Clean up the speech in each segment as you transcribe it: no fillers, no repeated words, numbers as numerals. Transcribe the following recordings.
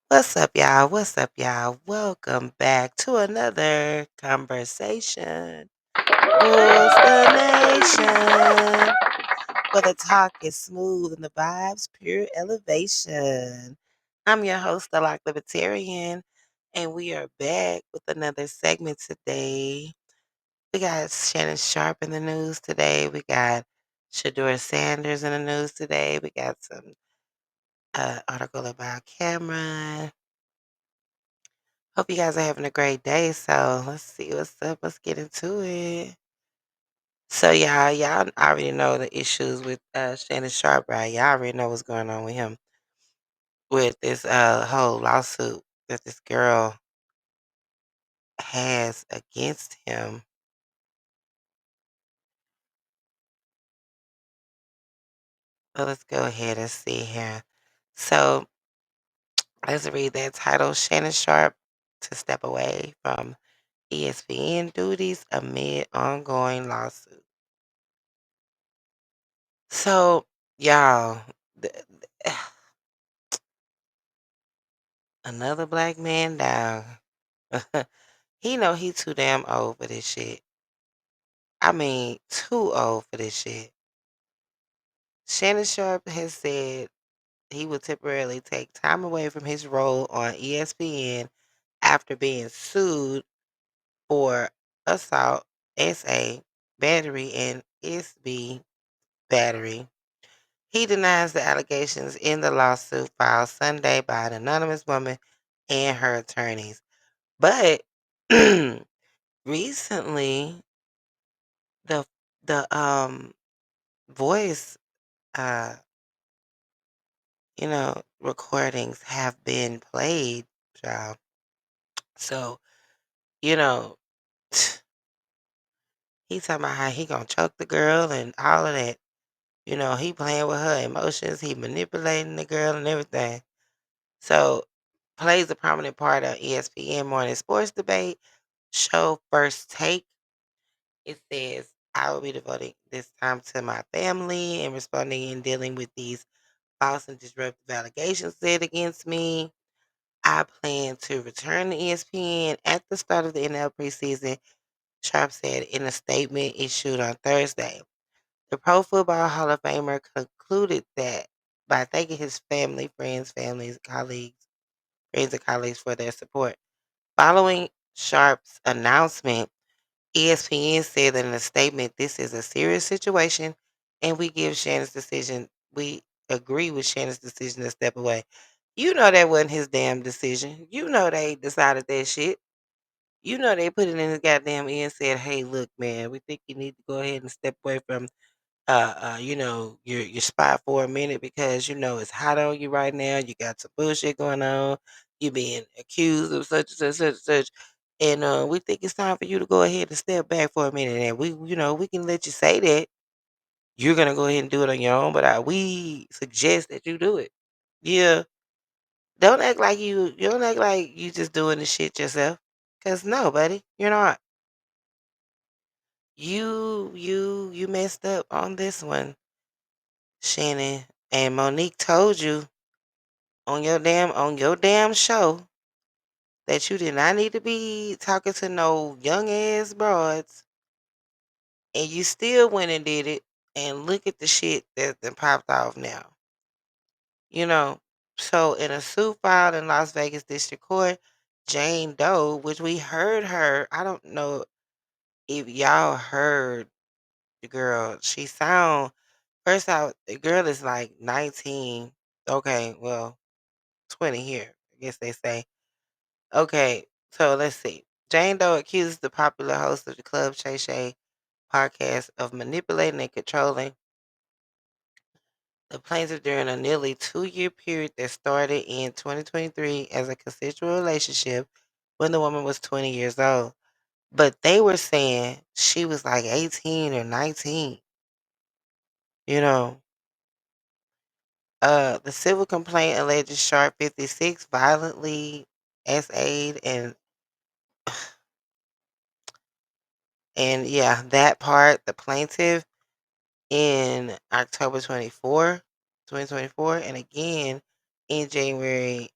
What's up, y'all? What's up, y'all? Welcome back to another conversation. Rules the nation. Where the talk is smooth and the vibes pure elevation. I'm your host, the Lock Libertarian, and we are back with another segment today. We got Shannon Sharpe in the news today. We got Shador Sanders in the news today. We got some article about Cameron. Hope you guys are having a great day. So let's see what's up. Let's get into it. So y'all already know the issues with Shannon Sharpe, right? Y'all already know what's going on with him with this whole lawsuit that this girl has against him. So let's go ahead and see here. So let's read that title: Shannon Sharpe to step away from ESPN duties amid ongoing lawsuit. So y'all, th- another black man down. He know he too damn old for this shit. I mean, too old for this shit. Shannon Sharpe has said he will temporarily take time away from his role on ESPN after being sued for assault, SA, battery, and SB battery. He denies the allegations in the lawsuit filed Sunday by an anonymous woman and her attorneys. But recently, the the voice uh recordings have been played, child. So, you know, he talking about how he gonna choke the girl and all of that. He playing with her emotions, he manipulating the girl and everything. So plays a prominent part of ESPN morning sports debate show First Take. It says, I will be devoting this time to my family and responding and dealing with these false and disruptive allegations said against me. I plan to return to ESPN at the start of the NFL preseason, Sharp said in a statement issued on Thursday. The Pro Football Hall of Famer concluded that by thanking his family, friends, families, colleagues, friends and colleagues for their support. Following Sharp's announcement, ESPN said that in a statement, this is a serious situation and we agree with Shannon's decision to step away. You know that wasn't his damn decision. You know they decided that shit. You know they put it in his goddamn ear and said, "Hey, look, man, we think you need to go ahead and step away from your spot for a minute because it's hot on you right now. You got some bullshit going on. You being accused of such and such, such and such, and we think it's time for you to go ahead and step back for a minute. And we can let you say that you're gonna go ahead and do it on your own, but we suggest that you do it. Yeah, don't act like you just doing the shit yourself. Cause no, buddy, you're not. You messed up on this one, Shannon. And Monique told you on your damn show that you did not need to be talking to no young ass broads, and you still went and did it. And look at the shit that then popped off now. You know. So in a suit filed in Las Vegas District Court, Jane Doe, which we heard her, I don't know if y'all heard the girl. She sound first out. The girl is like 19. Okay, well 20 here. I guess they say. Okay, so let's see. Jane Doe accuses the popular host of the Club Shay Shay podcast of manipulating and controlling the plaintiff during a nearly 2-year period that started in 2023 as a consensual relationship when the woman was 20 years old. But they were saying she was like 18 or 19. You know, the civil complaint alleges Sharp 56 violently SA'd and yeah, that part, the plaintiff in October 24, 2024, and again in January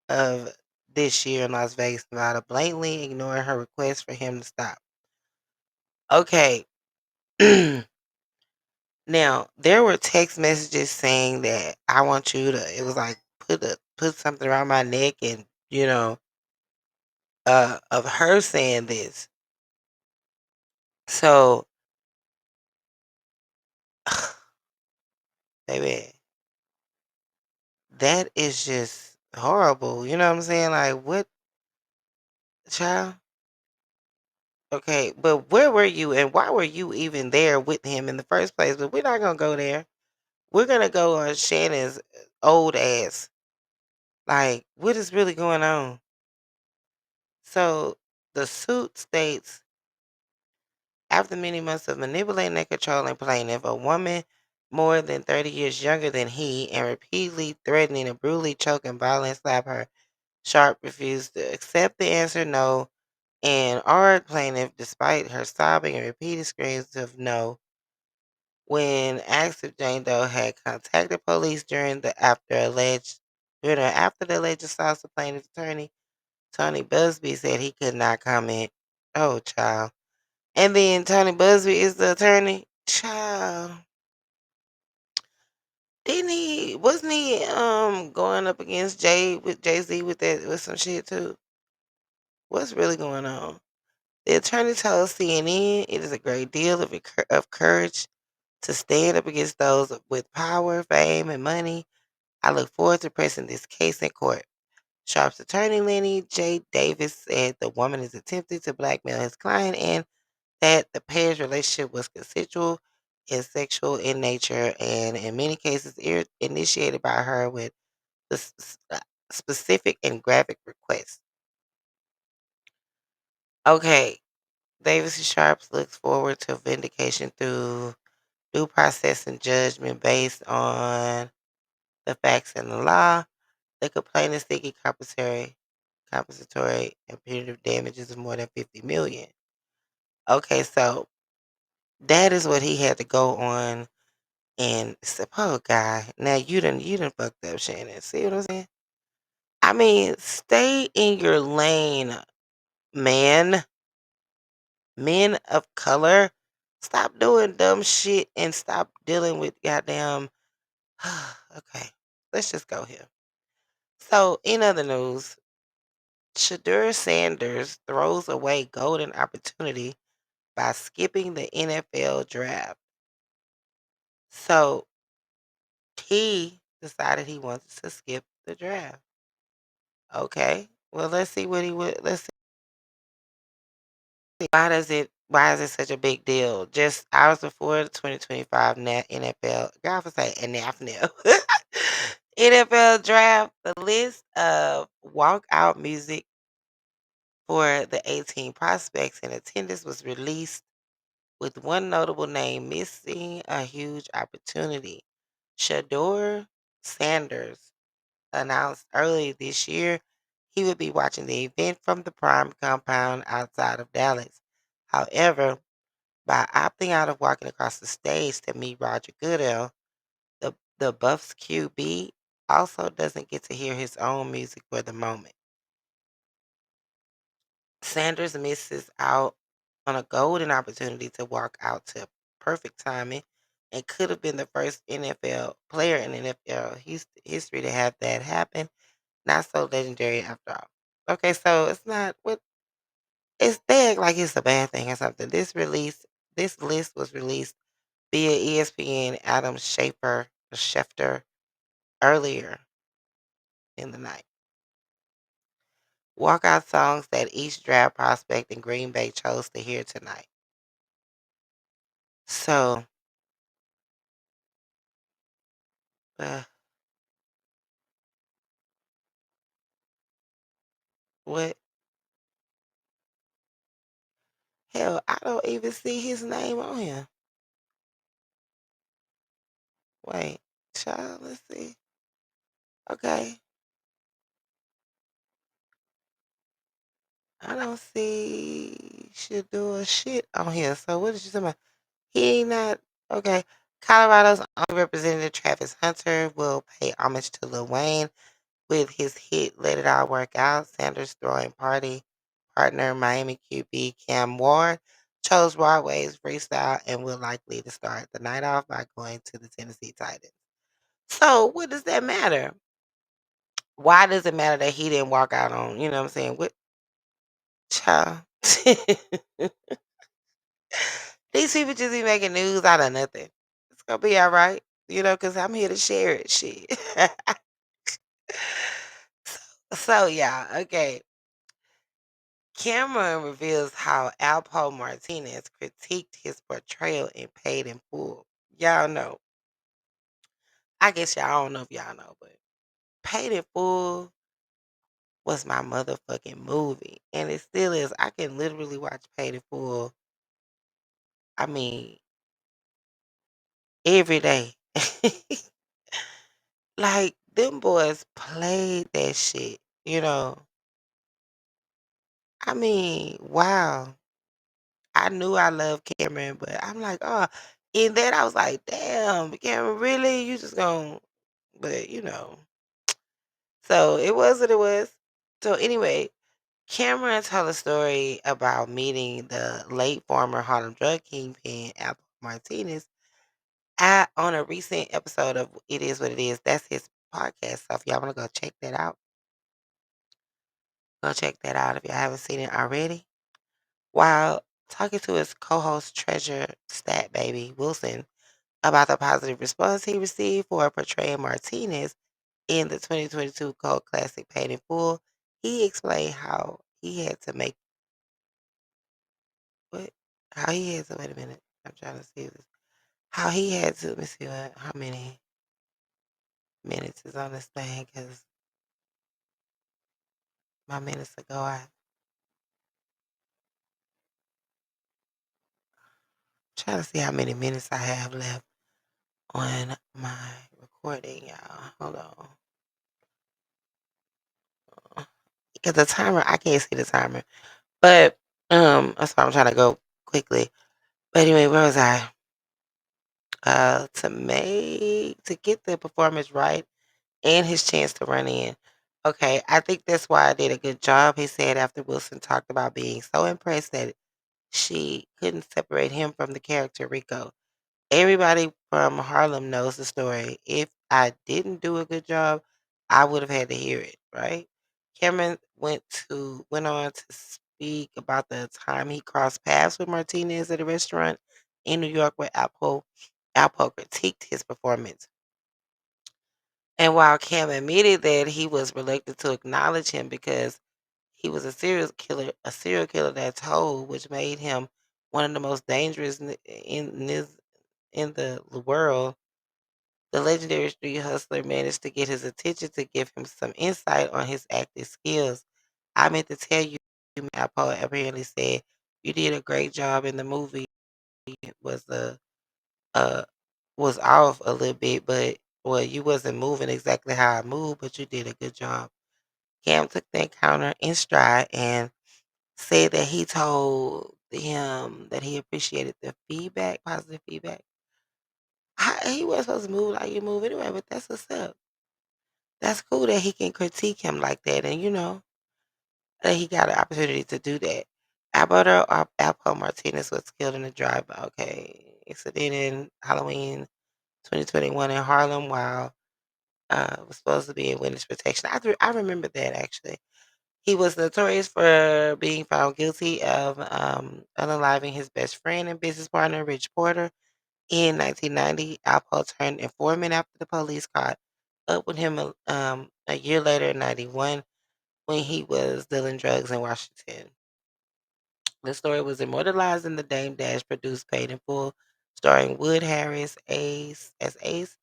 of this year in Las Vegas, Nevada, blatantly ignoring her request for him to stop. Okay. Now, there were text messages saying that I want you to, it was like put something around my neck and, of her saying this. So, baby, that is just horrible. You know what I'm saying? Like, what, child? Okay, but where were you and why were you even there with him in the first place? But we're not gonna go there. We're gonna go on Shannon's old ass. Like, what is really going on? So the suit states, after many months of manipulating and controlling plaintiff, a woman more than 30 years younger than he, and repeatedly threatening and brutally choking, violently slap her, Sharpe refused to accept the answer no, and ordered plaintiff, despite her sobbing and repeated screams of no. When asked if Jane Doe had contacted police during or after the alleged assault of plaintiff's attorney, Tony Busby said he could not comment. Oh, child. And then Tony Busby is the attorney. Child. Wasn't he going up against Jay-Z with that with some shit too? What's really going on? The attorney told CNN it is a great deal of courage to stand up against those with power, fame, and money. I look forward to pressing this case in court. Sharpe's attorney, Lenny J. Davis, said the woman is attempting to blackmail his client and that the pair's relationship was consensual and sexual in nature, and in many cases initiated by her with specific and graphic requests. Okay, Davis and Sharps looks forward to vindication through due process and judgment based on the facts and the law. The complainant is seeking compensatory and punitive damages of more than 50 million. Okay, so that is what he had to go on and say, "Oh, guy, now you done fucked up, Shannon." See what I'm saying? I mean, stay in your lane, man. Men of color, stop doing dumb shit and stop dealing with goddamn. Okay, let's just go here. So, in other news, Shadur Sanders throws away golden opportunity by skipping the NFL draft. So, he decided he wanted to skip the draft. Okay. Well, let's see what he would. Let's see. Why is it such a big deal? Just hours before the 2025 NFL, God for say NFL NFL draft, the list of walkout music for the 18 prospects in attendance was released, with one notable name missing a huge opportunity. Shador Sanders announced early this year he would be watching the event from the Prime compound outside of Dallas. However, by opting out of walking across the stage to meet Roger Goodell, the Buffs QB also doesn't get to hear his own music for the moment. Sanders misses out on a golden opportunity to walk out to perfect timing and could have been the first NFL player in NFL history to have that happen. Not so legendary after all. Okay, so it's not what it's they act like it's a bad thing or something. This list was released via ESPN Adam Schefter earlier in the night. Walkout songs that each draft prospect in Green Bay chose to hear tonight. So, uh, what? Hell, I don't even see his name on here. Wait, child, let's see. Okay, I don't see should do a shit on here. So what is you talking about? He ain't not okay. Colorado's only representative Travis Hunter will pay homage to Lil Wayne with his hit "Let It All Work Out." Sanders' throwing party partner, Miami QB Cam Ward, chose Broadway's freestyle and will likely to start the night off by going to the Tennessee Titans. So, what does that matter? Why does it matter that he didn't walk out on, you know what I'm saying? What child? These people just be making news out of nothing. It's gonna be all right, because I'm here to share it. Shit. So yeah, okay. Cameron reveals how Alpo Martinez critiqued his portrayal in Paid in Full. Y'all know. I guess y'all don't know if y'all know, but Paid in Full was my motherfucking movie. And it still is. I can literally watch Paid in Full, I mean, every day. Like, them boys played that shit, you know. I mean, wow. I knew I loved Cameron, but I'm like, oh, in that I was like, damn, Cameron, really? You just gonna, but so it was what it was. So anyway, Cameron told a story about meeting the late former Harlem drug kingpin, Apple Martinez, on a recent episode of It Is What It Is. That's his podcast. So if y'all want to go check that out, go check that out if y'all haven't seen it already. While talking to his co-host Treasure Stat Baby Wilson about the positive response he received for portraying Martinez in the 2022 cult classic Paid in Full, he explained how he had to make what how he had to wait a minute. I'm trying to see this. How he had to let me see how many minutes is on this thing because my minutes ago I trying to see how many minutes I have left on my recording, y'all. Hold on. Because the timer, I can't see the timer. But that's why I'm trying to go quickly. But anyway, where was I? To get the performance right and his chance to run in. Okay, I think that's why I did a good job, he said after Wilson talked about being so impressed that she couldn't separate him from the character Rico. Everybody from Harlem knows the story. If I didn't do a good job, I would have had to hear it, right? Cameron went on to speak about the time he crossed paths with Martinez at a restaurant in New York where Alpo critiqued his performance. And while Cam admitted that he was reluctant to acknowledge him because he was a serial killer that's whole, which made him one of the most dangerous in the world. The legendary street hustler managed to get his attention to give him some insight on his acting skills. I meant to tell you, Alpo apparently said, you did a great job in the movie. Was a uh was off a little bit, but well, you wasn't moving exactly how I moved, but you did a good job. Cam took the encounter in stride and said that he told him that he appreciated the feedback, positive feedback. He wasn't supposed to move like you move anyway, but that's what's up. That's cool that he can critique him like that, and that he got an opportunity to do that. Alpo Martinez was killed in a drive-by. Okay, incident in Halloween 2021 in Harlem while was supposed to be in witness protection. I remember that actually. He was notorious for being found guilty of unaliving his best friend and business partner, Rich Porter. In 1990, Alpo turned informant after the police caught up with him a year later in 91 when he was dealing drugs in Washington. The story was immortalized in the Dame Dash produced Paid in Full, starring Wood Harris as Ace,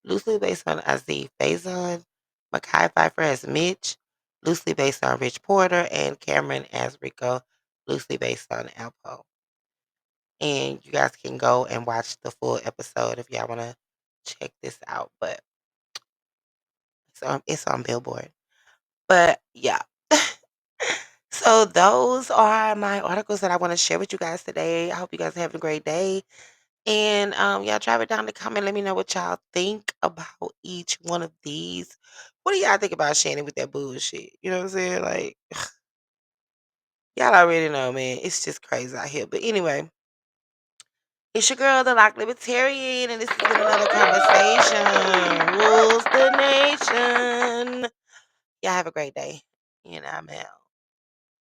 loosely based on Aziz Faison, Mackay Pfeiffer as Mitch, loosely based on Rich Porter, and Cameron as Rico, loosely based on Alpo. And you guys can go and watch the full episode if y'all want to check this out. But it's on Billboard. But yeah. So those are my articles that I want to share with you guys today. I hope you guys are having a great day. And y'all drop it down in the comment. Let me know what y'all think about each one of these. What do y'all think about Shannon with that bullshit? You know what I'm saying? Like, y'all already know, man. It's just crazy out here. But anyway, it's your girl, the Lock Libertarian, and this has been another conversation. Rules the nation. Y'all have a great day. And I'm out.